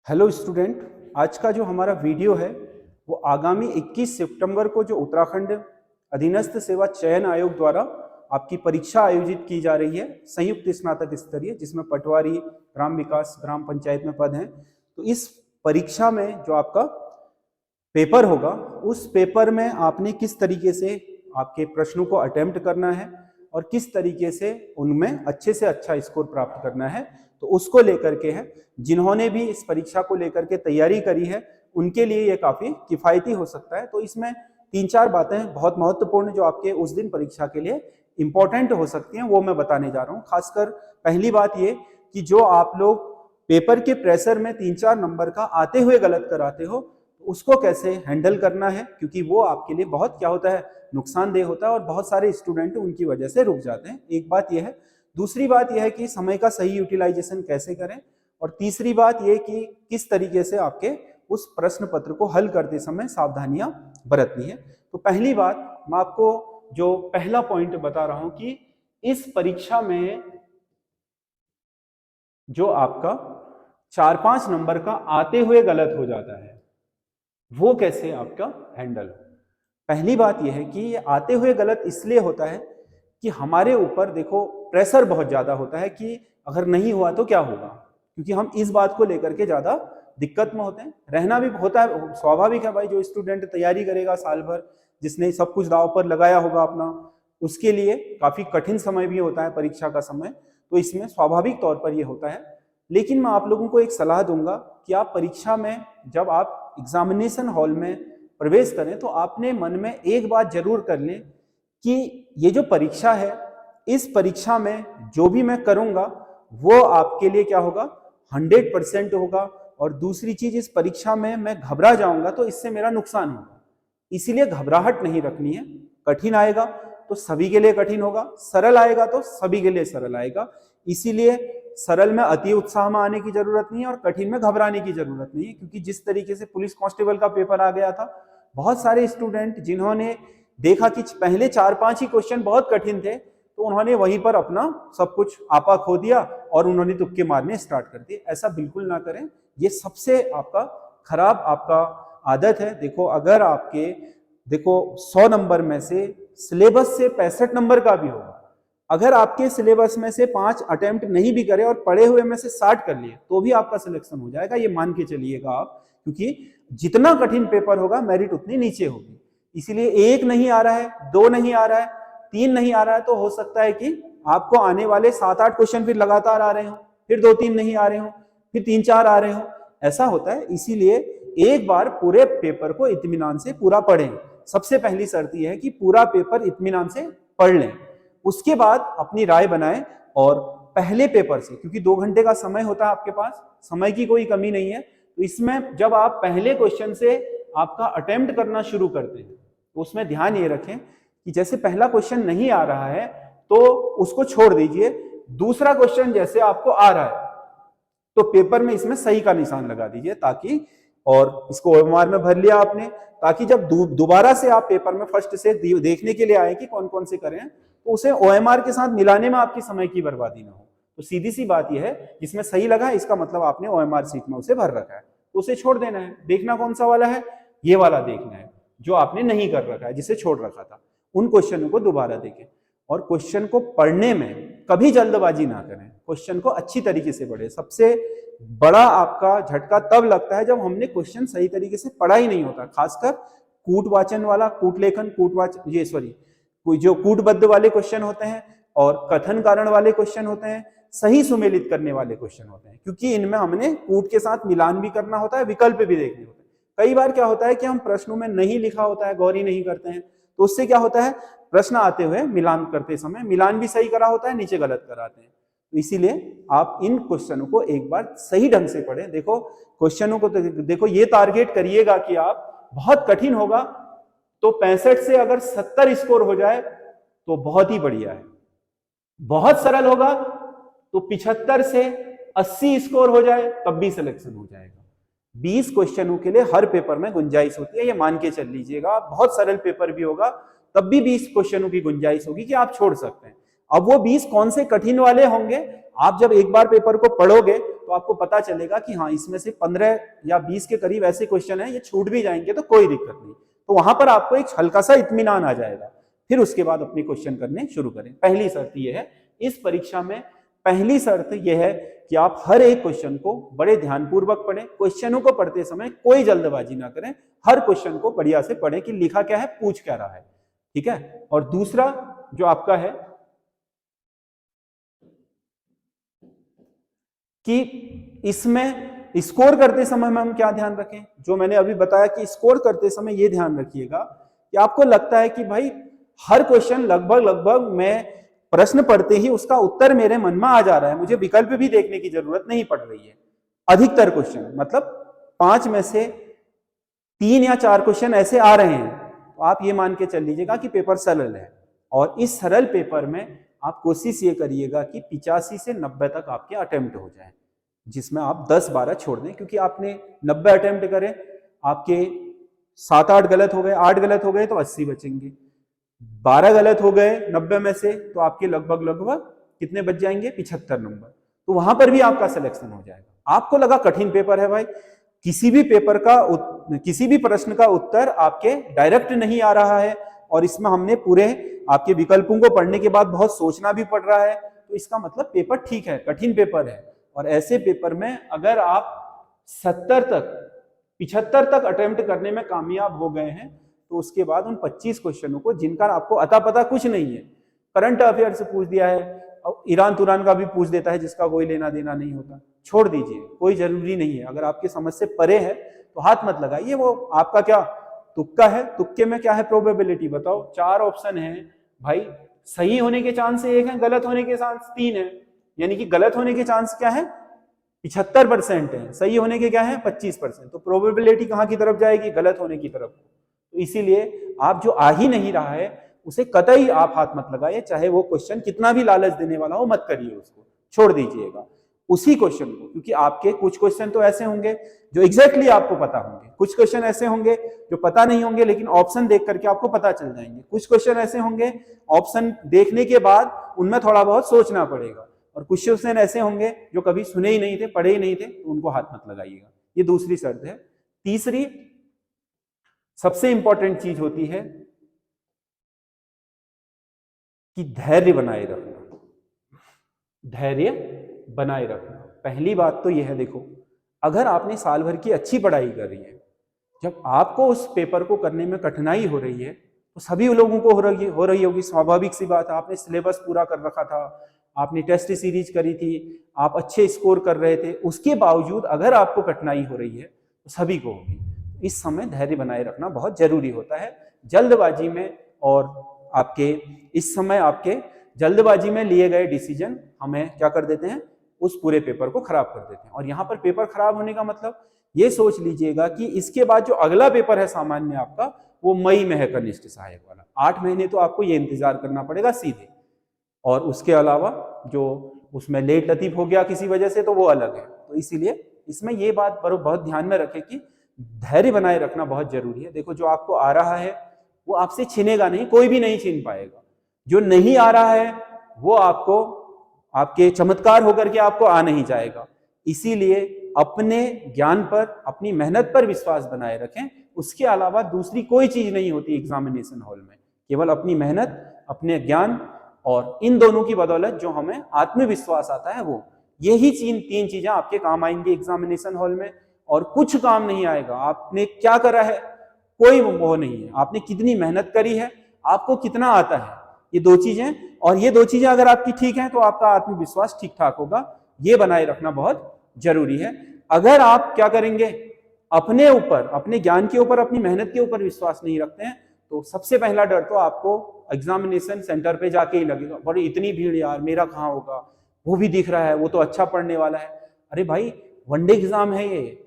Hello student, आज का जो हमारा वीडियो है वो आगामी 21 सितंबर को जो उत्तराखंड अधीनस्थ सेवा चयन आयोग द्वारा आपकी परीक्षा आयोजित की जा रही है संयुक्त स्नातक स्तरीय, जिसमें पटवारी, ग्राम विकास, ग्राम पंचायत में पद हैं। तो इस परीक्षा में जो आपका पेपर होगा, उस पेपर में आपने किस तरीके से आपके प्रश्नों को अटेम्प्ट करना है और किस तरीके से उनमें अच्छे से अच्छा स्कोर प्राप्त करना है, तो उसको लेकर के है। जिन्होंने भी इस परीक्षा को लेकर के तैयारी करी है उनके लिए ये काफी किफायती हो सकता है। तो इसमें 3-4 बातें बहुत महत्वपूर्ण जो आपके उस दिन परीक्षा के लिए इंपॉर्टेंट हो सकती हैं, वो मैं बताने जा रहा हूँ। खासकर पहली बात ये कि जो आप लोग पेपर के प्रेशर में 3-4 नंबर का आते हुए गलत कराते हो, उसको कैसे हैंडल करना है, क्योंकि वो आपके लिए बहुत क्या होता है, नुकसानदेह होता है और बहुत सारे स्टूडेंट उनकी वजह से रुक जाते हैं। एक बात यह है। दूसरी बात यह है कि समय का सही यूटिलाइजेशन कैसे करें, और तीसरी बात यह कि किस तरीके से आपके उस प्रश्न पत्र को हल करते समय सावधानियां बरतनी है। तो पहली बात मैं आपको जो पहला पॉइंट बता रहा हूं कि इस परीक्षा में जो आपका 4-5 नंबर का आते हुए गलत हो जाता है, वो कैसे आपका हैंडल हो। पहली बात यह है कि ये आते हुए गलत इसलिए होता है कि हमारे ऊपर देखो प्रेशर बहुत ज्यादा होता है कि अगर नहीं हुआ तो क्या होगा, क्योंकि हम इस बात को लेकर के ज्यादा दिक्कत में होते हैं। रहना भी होता है, स्वाभाविक है भाई, जो स्टूडेंट तैयारी करेगा साल भर, जिसने सब कुछ दांव पर लगाया होगा अपना, उसके लिए काफी कठिन समय भी होता है परीक्षा का समय, तो इसमें स्वाभाविक तौर पर यह होता है। लेकिन मैं आप लोगों को एक सलाह दूंगा कि आप परीक्षा में जब आप एग्जामिनेशन हॉल में प्रवेश करें तो आपने मन में एक बात जरूर कर लें कि ये जो परीक्षा है, इस परीक्षा में जो भी मैं करूंगा वो आपके लिए क्या होगा, 100% होगा। और दूसरी चीज, इस परीक्षा में मैं घबरा जाऊंगा तो इससे मेरा नुकसान होगा, इसीलिए घबराहट नहीं रखनी है। कठिन आएगा तो सभी के लिए कठिन होगा, सरल आएगा तो सभी के लिए सरल आएगा। इसीलिए सरल में अति उत्साह में आने की जरूरत नहीं है और कठिन में घबराने की जरूरत नहीं है, क्योंकि जिस तरीके से पुलिस कांस्टेबल का पेपर आ गया था, बहुत सारे स्टूडेंट जिन्होंने देखा कि पहले 4-5 ही क्वेश्चन बहुत कठिन थे, तो उन्होंने वहीं पर अपना सब कुछ आपा खो दिया और उन्होंने तुक्के मारने स्टार्ट कर दिए। ऐसा बिल्कुल ना करें, ये सबसे आपका खराब आपका आदत है। देखो अगर आपके 100 नंबर में से सिलेबस से 65 नंबर का भी होगा, अगर आपके सिलेबस में से 5 अटेम्प्ट नहीं भी करे और पढ़े हुए में से 60 कर लिए, तो भी आपका सिलेक्शन हो जाएगा, ये मान के चलिएगा आप, क्योंकि जितना कठिन पेपर होगा मेरिट उतनी नीचे होगी। इसीलिए 1 नहीं आ रहा है, 2 नहीं आ रहा है, 3 नहीं आ रहा है, तो हो सकता है कि आपको आने वाले 7-8 क्वेश्चन फिर लगातार आ रहे हो, फिर 2-3 नहीं आ रहे हो, फिर 3-4 आ रहे हो, ऐसा होता है। इसीलिए एक बार पूरे पेपर को इत्मीनान से पूरा पढ़ें। सबसे पहली शर्त यह है कि पूरा पेपर इत्मीनान से पढ़ लें, उसके बाद अपनी राय बनाएं। और पहले पेपर से, क्योंकि 2 घंटे का समय होता है आपके पास, समय की कोई कमी नहीं है, तो इसमें जब आप पहले क्वेश्चन से आपका अटेम्प्ट करना शुरू करते हैं तो उसमें ध्यान ये रखें कि जैसे पहला क्वेश्चन नहीं आ रहा है तो उसको छोड़ दीजिए, दूसरा क्वेश्चन जैसे आपको आ रहा है तो पेपर में इसमें सही का निशान लगा दीजिए, ताकि, और इसको ओएमआर में भर लिया आपने, ताकि जब दोबारा से आप पेपर में फर्स्ट से देखने के लिए आए कि कौन कौन से करें, तो उसे ओएमआर के साथ मिलाने में आपकी समय की बर्बादी ना हो। तो सीधी सी बात यह है, जिसमें सही लगा है इसका मतलब आपने ओएमआर सीट में उसे भर रखा है, तो उसे छोड़ देना है। देखना कौन सा वाला है, ये वाला देखना है जो आपने नहीं कर रखा है, जिसे छोड़ रखा था। उन क्वेश्चनों को दोबारा देखें और क्वेश्चन को पढ़ने में कभी जल्दबाजी ना करें, क्वेश्चन को अच्छी तरीके से पढ़े। सबसे बड़ा आपका झटका तब लगता है जब हमने क्वेश्चन सही तरीके से पढ़ा ही नहीं होता, खासकर कूट वाचन वाला, कूट लेखन, जो कूटबद्ध वाले क्वेश्चन होते हैं और कथन कारण वाले क्वेश्चन होते हैं, सही सुमेलित करने वाले क्वेश्चन होते हैं, क्योंकि इनमें हमने कूट के साथ मिलान भी करना होता है, विकल्प भी देखने होते हैं। कई बार क्या होता है कि हम प्रश्नों में नहीं लिखा होता है, गौर ही नहीं करते हैं, तो उससे क्या होता है, प्रश्न आते हुए मिलान करते समय मिलान भी सही करा होता है, नीचे गलत कराते हैं। तो इसीलिए आप इन क्वेश्चनों को एक बार सही ढंग से पढ़ें। देखो क्वेश्चनों को देखो, ये टारगेट करिएगा कि आप, बहुत कठिन होगा तो 65 से अगर 70 स्कोर हो जाए तो बहुत ही बढ़िया है, बहुत सरल होगा तो 75 से 80 स्कोर हो जाए तब भी सिलेक्शन हो जाएगा। 20 क्वेश्चनों के लिए हर पेपर में गुंजाइश होती है, ये मान के चल लीजिएगा। बहुत सरल पेपर भी होगा तब भी 20 क्वेश्चनों की गुंजाइश होगी कि आप छोड़ सकते हैं। अब वो 20 कौन से कठिन वाले होंगे, आप जब एक बार पेपर को पढ़ोगे तो आपको पता चलेगा कि हाँ इसमें से 15 या 20 के करीब ऐसे क्वेश्चन है ये छूट भी जाएंगे तो कोई दिक्कत नहीं। तो वहां पर आपको एक हल्का सा इत्मीनान आ जाएगा, फिर उसके बाद अपने क्वेश्चन करने शुरू करें। पहली शर्त यह है इस परीक्षा में, पहली शर्त यह है कि आप हर एक क्वेश्चन को बड़े ध्यानपूर्वक पढ़ें। क्वेश्चनों को पढ़ते समय कोई जल्दबाजी ना करें, हर क्वेश्चन को बढ़िया से पढ़ें कि लिखा क्या है, पूछ क्या रहा है, ठीक है। और दूसरा जो आपका है कि इसमें स्कोर करते समय में हम क्या ध्यान रखें, जो मैंने अभी बताया कि स्कोर करते समय ये ध्यान रखिएगा कि आपको लगता है कि भाई हर क्वेश्चन लगभग मैं प्रश्न पढ़ते ही उसका उत्तर मेरे मन में आ जा रहा है, मुझे विकल्प भी देखने की जरूरत नहीं पड़ रही है। अधिकतर क्वेश्चन मतलब 5 में से 3 या 4 क्वेश्चन ऐसे आ रहे हैं, तो आप ये मान के चल लीजिएगा कि पेपर सरल है। और इस सरल पेपर में आप कोशिश ये करिएगा कि 85 से 90 तक आपके अटेम्प्ट हो जाए, जिसमें आप 10-12 छोड़ दें, क्योंकि आपने 90 अटेम्प्ट करे, आपके 7-8 गलत हो गए, 8 गलत हो गए तो 80 बचेंगे, 12 गलत हो गए 90 में से तो आपके लगभग कितने बच जाएंगे, 75 नंबर। तो वहां पर भी आपका सिलेक्शन हो जाएगा। आपको लगा कठिन पेपर है भाई, किसी भी प्रश्न का उत्तर आपके डायरेक्ट नहीं आ रहा है और इसमें हमने पूरे आपके विकल्पों को पढ़ने के बाद बहुत सोचना भी पड़ रहा है, तो इसका मतलब पेपर ठीक है, कठिन पेपर है। और ऐसे पेपर में अगर आप 70 तक 75 तक अटेम्प्ट करने में कामयाब हो गए हैं, तो उसके बाद उन 25 क्वेश्चनों को जिनका आपको अता पता कुछ नहीं है, करंट अफेयर से पूछ दिया है, ईरान तुरान का भी पूछ देता है जिसका कोई लेना देना नहीं होता, छोड़ दीजिए, कोई जरूरी नहीं है। अगर आपकी समझ से परे है तो हाथ मत लगाइए, वो आपका क्या तुक्का है, तुक्के में क्या है प्रोबेबिलिटी बताओ, 4 ऑप्शन है भाई, सही होने के चांस 1 है, गलत होने के चांस 3 है, यानी कि गलत होने के चांस क्या है 75% है, सही होने के क्या है 25%। तो प्रोबेबिलिटी कहां की तरफ जाएगी, गलत होने की तरफ। तो इसीलिए आप जो आ ही नहीं रहा है उसे कतई आप हाथ मत लगाइए, चाहे वो क्वेश्चन कितना भी लालच देने वाला हो, मत करिए, उसको छोड़ दीजिएगा उसी क्वेश्चन को। क्योंकि आपके कुछ क्वेश्चन तो ऐसे होंगे जो एग्जैक्टली आपको पता होंगे, कुछ क्वेश्चन ऐसे होंगे जो पता नहीं होंगे लेकिन ऑप्शन देख करके आपको पता चल जाएंगे, कुछ क्वेश्चन ऐसे होंगे ऑप्शन देखने के बाद उनमें थोड़ा बहुत सोचना पड़ेगा, और कुछ क्वेश्चन ऐसे होंगे जो कभी सुने ही नहीं थे, पढ़े ही नहीं थे, तो उनको हाथ मत लगाइएगा। ये दूसरी शर्त है। तीसरी सबसे इंपॉर्टेंट चीज होती है कि धैर्य बनाए रखना, धैर्य बनाए रखना। पहली बात तो यह है, देखो अगर आपने साल भर की अच्छी पढ़ाई कर रही है, जब आपको उस पेपर को करने में कठिनाई हो रही है तो सभी लोगों को हो रही होगी, स्वाभाविक सी बात है। आपने सिलेबस पूरा कर रखा था, आपने टेस्ट सीरीज करी थी, आप अच्छे स्कोर कर रहे थे, उसके बावजूद अगर आपको कठिनाई हो रही है तो सभी को होगी। इस समय धैर्य बनाए रखना बहुत जरूरी होता है। जल्दबाजी में और आपके इस समय आपके जल्दबाजी में लिए गए डिसीजन हमें क्या कर देते हैं, उस पूरे पेपर को खराब कर देते हैं। और यहाँ पर पेपर खराब होने का मतलब ये सोच लीजिएगा कि इसके बाद जो अगला पेपर है सामान्य आपका, वो मई में है, कनिष्ठ सहायक वाला। 8 महीने तो आपको ये इंतजार करना पड़ेगा सीधे, और उसके अलावा जो उसमें लेट लतीफ हो गया किसी वजह से तो वो अलग है। तो इसीलिए इसमें ये बात बहुत ध्यान में रखें कि धैर्य बनाए रखना बहुत जरूरी है। देखो जो आपको आ रहा है वो आपसे छिनेगा नहीं, कोई भी नहीं छीन पाएगा। जो नहीं आ रहा है वो आपको आपके चमत्कार होकर के आपको आ नहीं जाएगा। इसीलिए अपने ज्ञान पर, अपनी मेहनत पर विश्वास बनाए रखें। उसके अलावा दूसरी कोई चीज नहीं होती एग्जामिनेशन हॉल में, केवल अपनी मेहनत, अपने ज्ञान, और इन दोनों की बदौलत जो हमें आत्मविश्वास आता है, वो यही 3 चीजें आपके काम आएंगी एग्जामिनेशन हॉल में, और कुछ काम नहीं आएगा। आपने क्या करा है कोई वो नहीं है, आपने कितनी मेहनत करी है, आपको कितना आता है, ये 2 चीजें। और ये 2 चीजें अगर आपकी ठीक हैं तो आपका आत्मविश्वास ठीक ठाक होगा। ये बनाए रखना बहुत जरूरी है। अगर आप क्या करेंगे, अपने ऊपर, अपने ज्ञान के ऊपर, अपनी मेहनत के ऊपर विश्वास नहीं रखते हैं, तो सबसे पहला डर तो आपको एग्जामिनेशन सेंटर पे जाके ही लगेगा, बड़ी इतनी भीड़ यार, मेरा कहाँ होगा, वो भी दिख रहा है, वो तो अच्छा पढ़ने वाला है। अरे भाई वनडे एग्जाम है ये,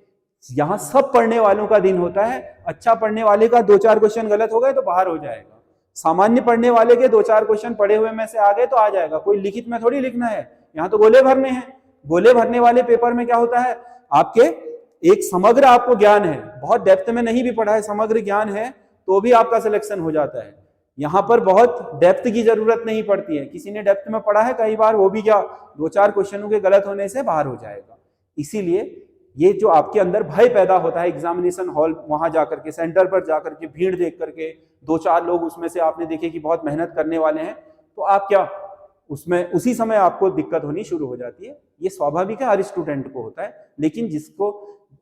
यहाँ सब पढ़ने वालों का दिन होता है। अच्छा पढ़ने वाले का 2-4 क्वेश्चन गलत हो गए तो बाहर हो जाएगा, सामान्य पढ़ने वाले के 2-4 क्वेश्चन पढ़े हुए में से आ गए तो आ जाएगा। कोई लिखित में थोड़ी लिखना है, यहाँ तो गोले भरने हैं। गोले भरने वाले पेपर में क्या होता है, आपके एक समग्र आपको ज्ञान है, बहुत डेप्थ में नहीं भी पढ़ा है, समग्र ज्ञान है तो भी आपका सिलेक्शन हो जाता है। यहाँ पर बहुत डेप्थ की जरूरत नहीं पड़ती है, किसी ने डेप्थ में पढ़ा है कई बार, वो भी क्या 2-4 क्वेश्चनों के गलत होने से बाहर हो जाएगा। इसीलिए ये जो आपके अंदर भय पैदा होता है एग्जामिनेशन हॉल वहां जाकर के, सेंटर पर जाकर के भीड़ देख करके, 2-4 लोग उसमें से आपने देखे कि बहुत मेहनत करने वाले हैं, तो आप क्या उसमें उसी समय आपको दिक्कत होनी शुरू हो जाती है। ये स्वाभाविक है, हर स्टूडेंट को होता है, लेकिन जिसको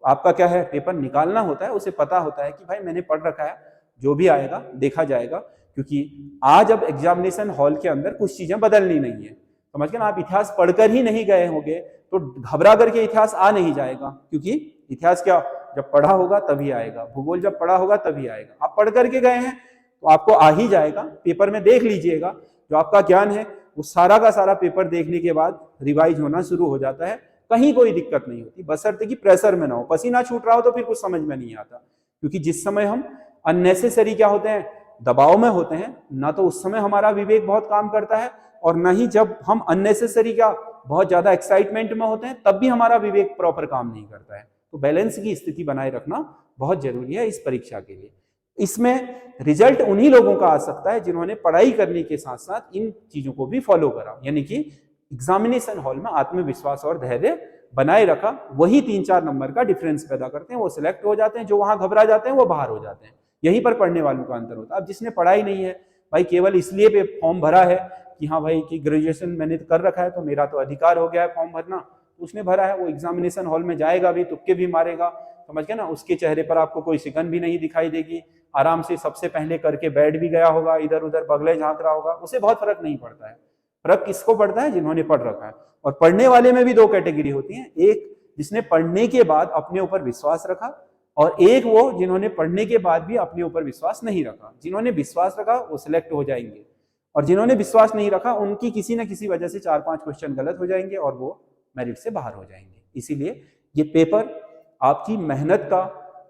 आपका क्या है पेपर निकालना होता है उसे पता होता है कि भाई मैंने पढ़ रखा है, जो भी आएगा देखा जाएगा, क्योंकि आज अब एग्जामिनेशन हॉल के अंदर कुछ चीजें बदलनी नहीं है। समझ गए ना, आप इतिहास पढ़कर ही नहीं गए होंगे तो घबरा करके इतिहास आ नहीं जाएगा, क्योंकि इतिहास क्या जब पढ़ा होगा तभी आएगा, भूगोल जब पढ़ा होगा तभी आएगा। आप पढ़ करके गए हैं तो आपको आ ही जाएगा। पेपर में देख लीजिएगा, जो आपका ज्ञान है वो सारा का सारा पेपर देखने के बाद रिवाइज होना शुरू हो जाता है, कहीं कोई दिक्कत नहीं होती, बशर्ते कि प्रेशर में ना हो, पसीना छूट रहा हो तो फिर कुछ समझ में नहीं आता। क्योंकि जिस समय हम अननेसेसरी क्या होते हैं, दबाव में होते हैं, ना तो उस समय हमारा विवेक बहुत काम करता है, और न ही जब हम अननेसेसरी क्या बहुत ज्यादा एक्साइटमेंट में होते हैं तब भी हमारा विवेक प्रॉपर काम नहीं करता है। तो बैलेंस की स्थिति बनाए रखना बहुत जरूरी है इस परीक्षा के लिए। इसमें रिजल्ट उन्हीं लोगों का आ सकता है जिन्होंने पढ़ाई करने के साथ साथ इन चीजों को भी फॉलो करा, यानी कि एग्जामिनेशन हॉल में आत्मविश्वास और धैर्य बनाए रखा। वही 3-4 नंबर का डिफरेंस पैदा करते हैं, वो सिलेक्ट हो जाते हैं, जो वहां घबरा जाते हैं वो बाहर हो जाते हैं। यहीं पर पढ़ने वालों का अंतर होता है। अब जिसने पढ़ाई नहीं है भाई, केवल इसलिए पे फॉर्म भरा है कि हाँ भाई कि ग्रेजुएशन मैंने कर रखा है तो मेरा तो अधिकार हो गया है फॉर्म भरना, तो उसने भरा है, वो एग्जामिनेशन हॉल में जाएगा भी, तुक्के भी मारेगा, समझ गए ना, उसके चेहरे पर आपको कोई शिकन भी नहीं दिखाई देगी, आराम से सबसे पहले करके बैठ भी गया होगा, इधर उधर बगले झांक रहा होगा, उसे बहुत फर्क नहीं पड़ता है। फर्क किसको पड़ता है, जिन्होंने पढ़ रखा है। और पढ़ने वाले में भी 2 कैटेगरी होती है, एक जिसने पढ़ने के बाद अपने ऊपर विश्वास रखा, और एक वो जिन्होंने पढ़ने के बाद भी अपने ऊपर विश्वास नहीं रखा। जिन्होंने विश्वास रखा वो सिलेक्ट हो जाएंगे, और जिन्होंने विश्वास नहीं रखा उनकी किसी न किसी वजह से 4-5 क्वेश्चन गलत हो जाएंगे और वो मेरिट से बाहर हो जाएंगे। इसीलिए ये पेपर आपकी मेहनत का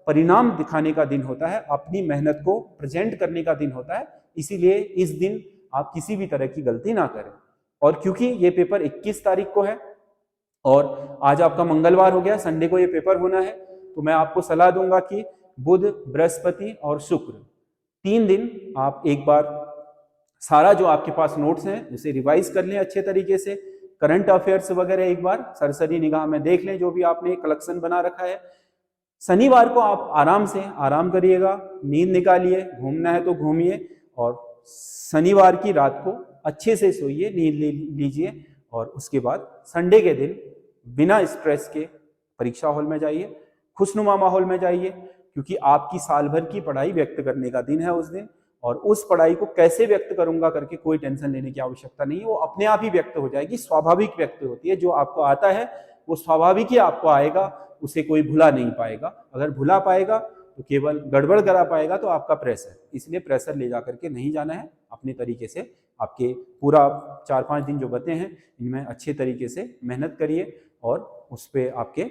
परिणाम दिखाने का दिन होता है, अपनी मेहनत को प्रेजेंट करने का दिन होता है। इसीलिए इस दिन आप किसी भी तरह की गलती ना करें। और क्योंकि ये पेपर 21 तारीख को है और आज आपका मंगलवार हो गया, संडे को ये पेपर होना है, तो मैं आपको सलाह दूंगा कि बुध, बृहस्पति और शुक्र 3 दिन आप एक बार सारा जो आपके पास नोट्स हैं उसे रिवाइज कर लें अच्छे तरीके से। करंट अफेयर्स वगैरह एक बार सरसरी निगाह में देख लें, जो भी आपने कलेक्शन बना रखा है। शनिवार को आप आराम से आराम करिएगा, नींद निकालिए, घूमना है तो घूमिए, और शनिवार की रात को अच्छे से सोइए, नींद ले लीजिए, और उसके बाद संडे के दिन बिना स्ट्रेस के परीक्षा हॉल में जाइए, खुशनुमा माहौल में जाइए, क्योंकि आपकी साल भर की पढ़ाई व्यक्त करने का दिन है उस दिन। और उस पढ़ाई को कैसे व्यक्त करूंगा करके कोई टेंशन लेने की आवश्यकता नहीं है, वो अपने आप ही व्यक्त हो जाएगी, स्वाभाविक व्यक्त होती है। जो आपको आता है वो स्वाभाविक ही आपको आएगा, उसे कोई भुला नहीं पाएगा। अगर भुला पाएगा तो केवल गड़बड़ करा पाएगा, तो आपका प्रेशर, इसलिए प्रेशर ले जाकर के नहीं जाना है। अपने तरीके से आपके पूरा 4-5 दिन जो बचे हैं इनमें अच्छे तरीके से मेहनत करिए, और उस पर आपके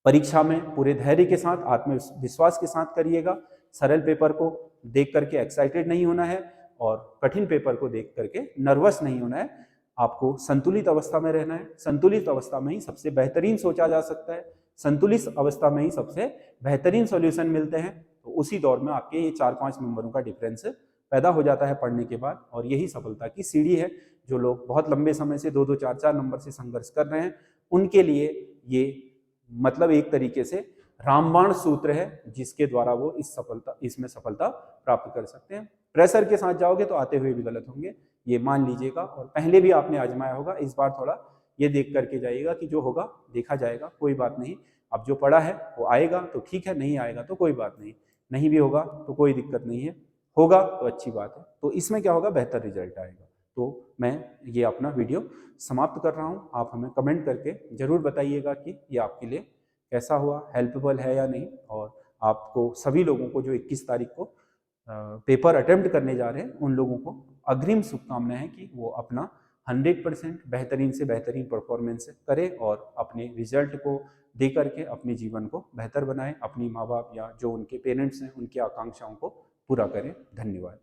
परीक्षा में पूरे धैर्य के साथ, आत्मविश्वास के साथ करिएगा। सरल पेपर को देख करके एक्साइटेड नहीं होना है, और कठिन पेपर को देख करके नर्वस नहीं होना है। आपको संतुलित अवस्था में रहना है। संतुलित अवस्था में ही सबसे बेहतरीन सोचा जा सकता है, संतुलित अवस्था में ही सबसे बेहतरीन सॉल्यूशन मिलते हैं। तो उसी दौर में आपके ये 4-5 नंबरों का डिफरेंस पैदा हो जाता है पढ़ने के बाद, और यही सफलता की सीढ़ी है। जो लोग बहुत लंबे समय से 2-2, 4-4 नंबर से संघर्ष कर रहे हैं, उनके लिए ये मतलब एक तरीके से रामबाण सूत्र है, जिसके द्वारा वो इसमें सफलता प्राप्त कर सकते हैं। प्रेशर के साथ जाओगे तो आते हुए भी गलत होंगे, ये मान लीजिएगा। और पहले भी आपने आजमाया होगा, इस बार थोड़ा ये देख करके जाइएगा कि जो होगा देखा जाएगा, कोई बात नहीं। अब जो पढ़ा है वो आएगा तो ठीक है, नहीं आएगा तो कोई बात नहीं, नहीं भी होगा तो कोई दिक्कत नहीं है, होगा तो अच्छी बात है। तो इसमें क्या होगा, बेहतर रिजल्ट आएगा। तो मैं ये अपना वीडियो समाप्त कर रहा हूँ। आप हमें कमेंट करके जरूर बताइएगा कि ये आपके लिए कैसा हुआ, हेल्पफुल है या नहीं। और आपको सभी लोगों को जो 21 तारीख को पेपर अटेम्प्ट करने जा रहे हैं, उन लोगों को अग्रिम शुभकामनाएं हैं कि वो अपना 100% बेहतरीन से बेहतरीन परफॉर्मेंस करें, और अपने रिजल्ट को दे करके अपने जीवन को बेहतर बनाएं, अपनी माँ बाप या जो उनके पेरेंट्स हैं उनकी आकांक्षाओं को पूरा करें। धन्यवाद।